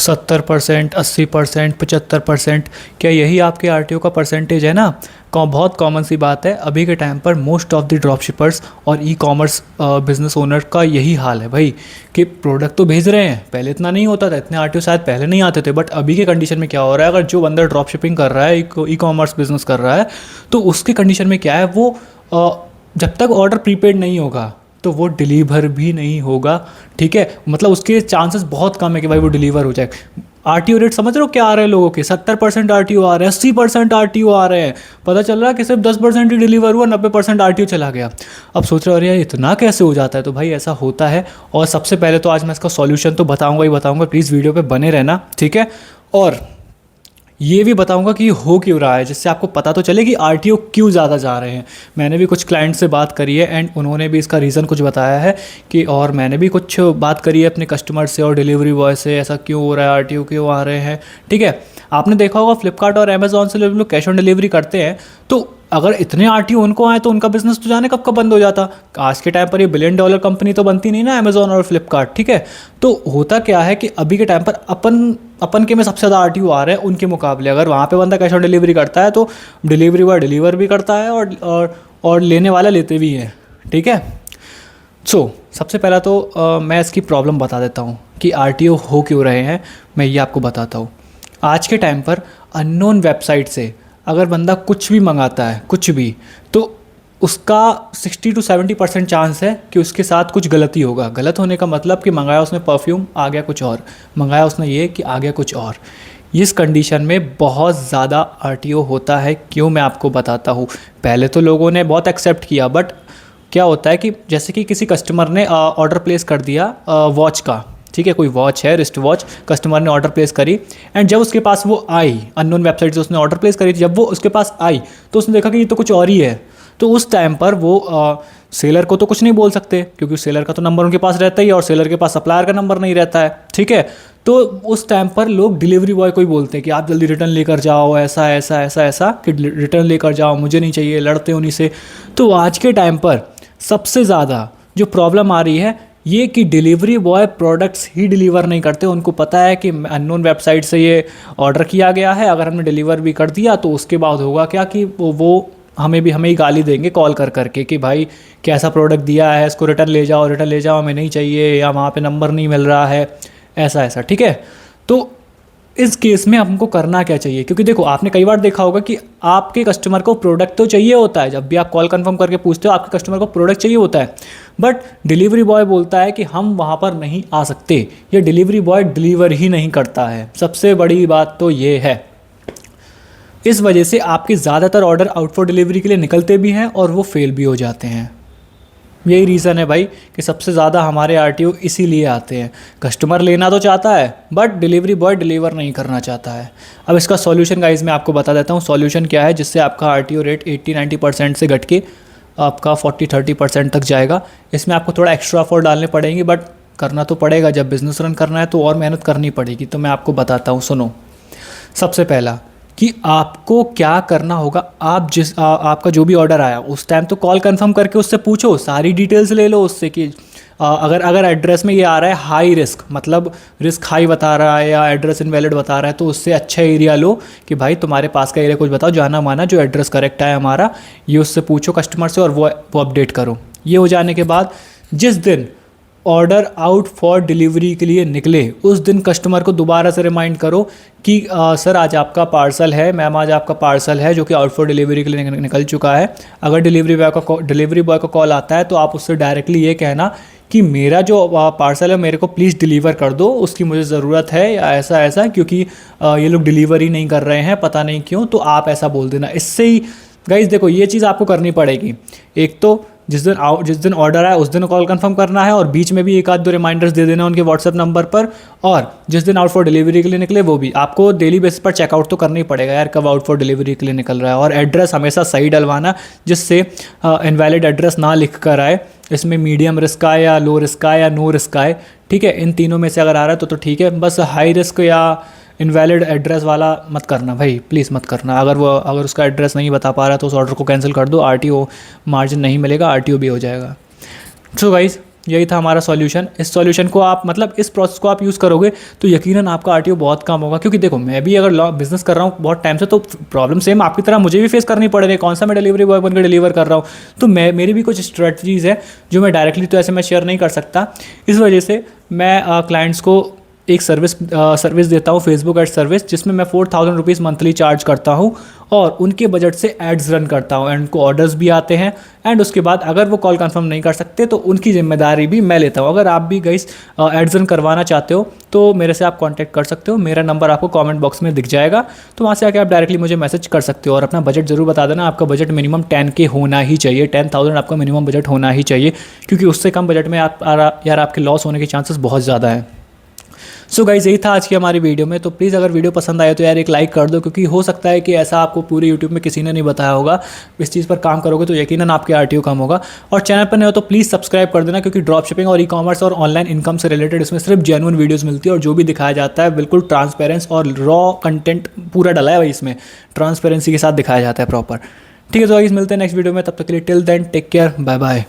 70%, 80%, 75%, क्या यही आपके आरटीओ का परसेंटेज है ना? बहुत कॉमन सी बात है, अभी के टाइम पर most of the drop shippers और ई कॉमर्स बिजनेस ओनर का यही हाल है भाई, कि प्रोडक्ट तो भेज रहे हैं। पहले इतना नहीं होता था, इतने आरटीओ शायद पहले नहीं आते थे, बट अभी के कंडीशन में क्या हो रहा है, अगर जो बंदा ड्रॉप शिपिंग कर रहा है, ई कॉमर्स बिजनेस कर रहा है, तो उसके कंडीशन में क्या है, वो जब तक ऑर्डर प्रीपेड नहीं होगा तो वो डिलीवर भी नहीं होगा। ठीक है, मतलब उसके चांसेस बहुत कम है कि भाई वो डिलीवर हो जाए। आरटीओ रेट समझ रहे हो क्या आ रहे हैं लोगों के? 70% आरटीओ आ रहे हैं, 80% आरटीओ आ रहे हैं। पता चल रहा है कि सिर्फ 10% ही डिलीवर हुआ, 90% आरटीओ चला गया। अब सोच रहे हो अरे यार इतना कैसे हो जाता है? तो भाई ऐसा होता है। और सबसे पहले तो आज मैं इसका सॉल्यूशन तो बताऊंगा ही बताऊंगा, प्लीज़ वीडियो पे बने रहना, ठीक है। और ये भी बताऊंगा कि हो क्यों रहा है, जिससे आपको पता तो चले कि आरटीओ क्यों ज़्यादा जा रहे हैं। मैंने भी कुछ क्लाइंट से बात करी है एंड उन्होंने भी इसका रीज़न कुछ बताया है कि, और मैंने भी कुछ बात करी है अपने कस्टमर से और डिलीवरी बॉय से, ऐसा क्यों हो रहा है, आरटीओ क्यों आ रहे हैं। ठीक है, आपने देखा होगा फ्लिपकार्ट और अमेज़ॉन से लोग कैश ऑन डिलीवरी करते हैं, तो अगर इतने आरटीओ उनको आए तो उनका बिजनेस तो जाने कब कब बंद हो जाता। आज के टाइम पर ये $1 बिलियन कंपनी तो बनती नहीं ना, अमेज़ॉन और फ्लिपकार्ट। ठीक है, तो होता क्या है कि अभी के टाइम पर अपन के में सबसे ज़्यादा आरटीओ आ रहे हैं उनके मुकाबले। अगर वहाँ पे बंदा कैश ऑन डिलीवरी करता है तो डिलीवरी बॉय डिलीवर भी करता है और लेने वाला लेते भी हैं। ठीक है, सबसे पहला तो मैं इसकी प्रॉब्लम बता देता हूँ कि आरटीओ हो क्यों रहे हैं। मैं ये आपको बताता हूँ। आज के टाइम पर अननोन वेबसाइट से अगर बंदा कुछ भी मंगाता है, कुछ भी, तो उसका 60 to 70% चांस है कि उसके साथ कुछ गलती होगा। गलत होने का मतलब कि मंगाया उसने परफ्यूम, आ गया कुछ और, मंगाया उसने ये कि आ गया कुछ और। इस कंडीशन में बहुत ज़्यादा आरटीओ होता है। क्यों, मैं आपको बताता हूँ। पहले तो लोगों ने बहुत एक्सेप्ट किया, बट क्या होता है कि जैसे कि किसी कस्टमर ने ऑर्डर प्लेस कर दिया वॉच का, ठीक है, कोई वॉच है, रिस्ट वॉच, कस्टमर ने ऑर्डर प्लेस करी एंड जब उसके पास वो आई, अननोन वेबसाइट से उसने ऑर्डर प्लेस करी थी, जब वो उसके पास आई तो उसने देखा कि ये तो कुछ और ही है। तो उस टाइम पर वो सेलर को तो कुछ नहीं बोल सकते, क्योंकि सेलर का तो नंबर उनके पास रहता ही है और सेलर के पास सप्लायर का नंबर नहीं रहता है। ठीक है, तो उस टाइम पर लोग डिलीवरी बॉय को ही बोलते हैं कि आप जल्दी रिटर्न लेकर जाओ, ऐसा ऐसा ऐसा ऐसा कि रिटर्न लेकर जाओ, मुझे नहीं चाहिए, लड़ते उन्हीं से। तो आज के टाइम पर सबसे ज़्यादा जो प्रॉब्लम आ रही है ये कि डिलीवरी बॉय प्रोडक्ट्स ही डिलीवर नहीं करते। उनको पता है कि अननोन वेबसाइट से ये ऑर्डर किया गया है, अगर हमने डिलीवर भी कर दिया तो उसके बाद होगा क्या कि वो हमें ही गाली देंगे कॉल कर करके कि भाई कैसा प्रोडक्ट दिया है, इसको रिटर्न ले जाओ, हमें नहीं चाहिए, या वहाँ पे नंबर नहीं मिल रहा है, ऐसा। ठीक है, तो इस केस में हमको करना क्या चाहिए? क्योंकि देखो, आपने कई बार देखा होगा कि आपके कस्टमर को प्रोडक्ट तो चाहिए होता है। जब भी आप कॉल कंफर्म करके पूछते हो, आपके कस्टमर को प्रोडक्ट चाहिए होता है, बट डिलीवरी बॉय बोलता है कि हम वहाँ पर नहीं आ सकते, या डिलीवरी बॉय डिलीवर ही नहीं करता है। सबसे बड़ी बात तो ये है। इस वजह से आपके ज़्यादातर ऑर्डर आउट फॉर डिलीवरी के लिए निकलते भी हैं और वो फेल भी हो जाते हैं। यही रीज़न है भाई कि सबसे ज़्यादा हमारे आरटीओ इसीलिए आते हैं। कस्टमर लेना तो चाहता है बट डिलीवरी बॉय डिलीवर नहीं करना चाहता है। अब इसका सॉल्यूशन गाइस मैं आपको बता देता हूँ। सॉल्यूशन क्या है जिससे आपका आरटीओ रेट 80-90% से घट के आपका 40-30% तक जाएगा। इसमें आपको थोड़ा एक्स्ट्रा एफर्ट डालने पड़ेंगे, बट करना तो पड़ेगा। जब बिज़नेस रन करना है तो और मेहनत करनी पड़ेगी। तो मैं आपको बताता हूँ, सुनो। सबसे पहला कि आपको क्या करना होगा, आपका जो भी ऑर्डर आया उस टाइम तो कॉल कंफर्म करके उससे पूछो, सारी डिटेल्स ले लो उससे कि अगर एड्रेस में ये आ रहा है हाई रिस्क, मतलब रिस्क हाई बता रहा है या एड्रेस इनवैलिड बता रहा है, तो उससे अच्छा एरिया लो कि भाई तुम्हारे पास का एरिया कुछ बताओ, जाना माना जो एड्रेस करेक्ट है हमारा, ये उससे पूछो कस्टमर से और वो अपडेट करो। ये हो जाने के बाद जिस दिन ऑर्डर आउट फॉर डिलीवरी के लिए निकले उस दिन कस्टमर को दोबारा से रिमाइंड करो कि सर आज आपका पार्सल है, मैम आज आपका पार्सल है जो कि आउट फॉर डिलीवरी के लिए निकल चुका है। अगर डिलीवरी बॉय का कॉल आता है तो आप उससे डायरेक्टली ये कहना कि मेरा जो पार्सल है मेरे को प्लीज़ डिलीवर कर दो, उसकी मुझे ज़रूरत है, या ऐसा क्योंकि ये लोग डिलीवरी नहीं कर रहे हैं, पता नहीं क्यों। तो आप ऐसा बोल देना। इससे ही गाइस देखो, ये चीज़ आपको करनी पड़ेगी। एक तो जिस दिन ऑर्डर आया उस दिन कॉल कंफर्म करना है और बीच में भी एक आध दो रिमाइंडर्स दे देना उनके व्हाट्सएप नंबर पर, और जिस दिन आउट फॉर डिलीवरी के लिए निकले वो भी आपको डेली बेसिस पर चेकआउट तो करना ही पड़ेगा यार, कब आउट फॉर डिलीवरी के लिए निकल रहा है। और एड्रेस हमेशा सही डलवाना, जिससे इनवैलिड एड्रेस ना लिख कर आए। इसमें मीडियम रिस्क आए या लो रिस्क आए या नो रिस्क आए, ठीक है, इन तीनों में से अगर आ रहा है तो ठीक है। बस हाई रिस्क या इनवैलिड एड्रेस वाला मत करना भाई, प्लीज़ मत करना। अगर उसका एड्रेस नहीं बता पा रहा है तो उस ऑर्डर को कैंसिल कर दो, आरटीओ मार्जिन नहीं मिलेगा, आरटीओ भी हो जाएगा। सो गाइस, यही था हमारा सॉल्यूशन। इस सॉल्यूशन को आप मतलब इस प्रोसेस को आप यूज़ करोगे तो यकीनन आपका आरटीओ बहुत कम होगा। क्योंकि देखो मैं भी अगर बिजनेस कर रहा हूँ बहुत टाइम से, तो प्रॉब्लम सेम आपकी तरह मुझे भी फेस करनी पड़ रही है। कौन सा मैं डिलीवरी बॉय बनकर डिलीवर कर रहा हूँ, तो मेरी भी कुछ स्ट्रेटजीज़ है जो मैं डायरेक्टली तो ऐसे मैं शेयर नहीं कर सकता। इस वजह से मैं क्लाइंट्स को एक सर्विस देता हूँ, फेसबुक एड सर्विस, जिसमें मैं 4000 रुपीज़ मंथली चार्ज करता हूँ और उनके बजट से एड्स रन करता हूँ एंड उनको ऑर्डर्स भी आते हैं। एंड उसके बाद अगर वो कॉल कंफर्म नहीं कर सकते तो उनकी जिम्मेदारी भी मैं लेता हूँ। अगर आप भी गाइस एड्स रन करवाना चाहते हो तो मेरे से आप कांटेक्ट कर सकते हो। मेरा नंबर आपको कमेंट बॉक्स में दिख जाएगा, तो वहाँ से आके आप डायरेक्टली मुझे मैसेज कर सकते हो। और अपना बजट जरूर बता देना, आपका बजट मिनिमम 10K होना ही चाहिए। 10,000 आपका मिनिमम बजट होना ही चाहिए, क्योंकि उससे कम बजट में यार आपके लॉस होने के चांसेस बहुत ज़्यादा हैं। सो गाइज यही था आज की हमारी वीडियो में। तो प्लीज़ अगर वीडियो पसंद आए तो यार एक लाइक कर दो, क्योंकि हो सकता है कि ऐसा आपको पूरे यूट्यूब में किसी ने नहीं बताया होगा। इस चीज़ पर काम करोगे तो यकीनन आपके आरटीओ कम होगा। और चैनल पर नहीं हो तो प्लीज़ सब्सक्राइब कर देना, क्योंकि ड्रॉप शिपिंग और ई-कॉमर्स और ऑनलाइन इनकम से रिलेटेड इसमें सिर्फ जेन्युइन वीडियोज़ मिलती है और जो भी दिखाया जाता है बिल्कुल ट्रांसपेरेंस और रॉ कंटेंट पूरा डला है भाई, इसमें ट्रांसपेरेंसी के साथ दिखाया जाता है प्रॉपर। ठीक है, तो गाइस मिलते हैं नेक्स्ट वीडियो में, तब तक के लिए till then take care, bye bye.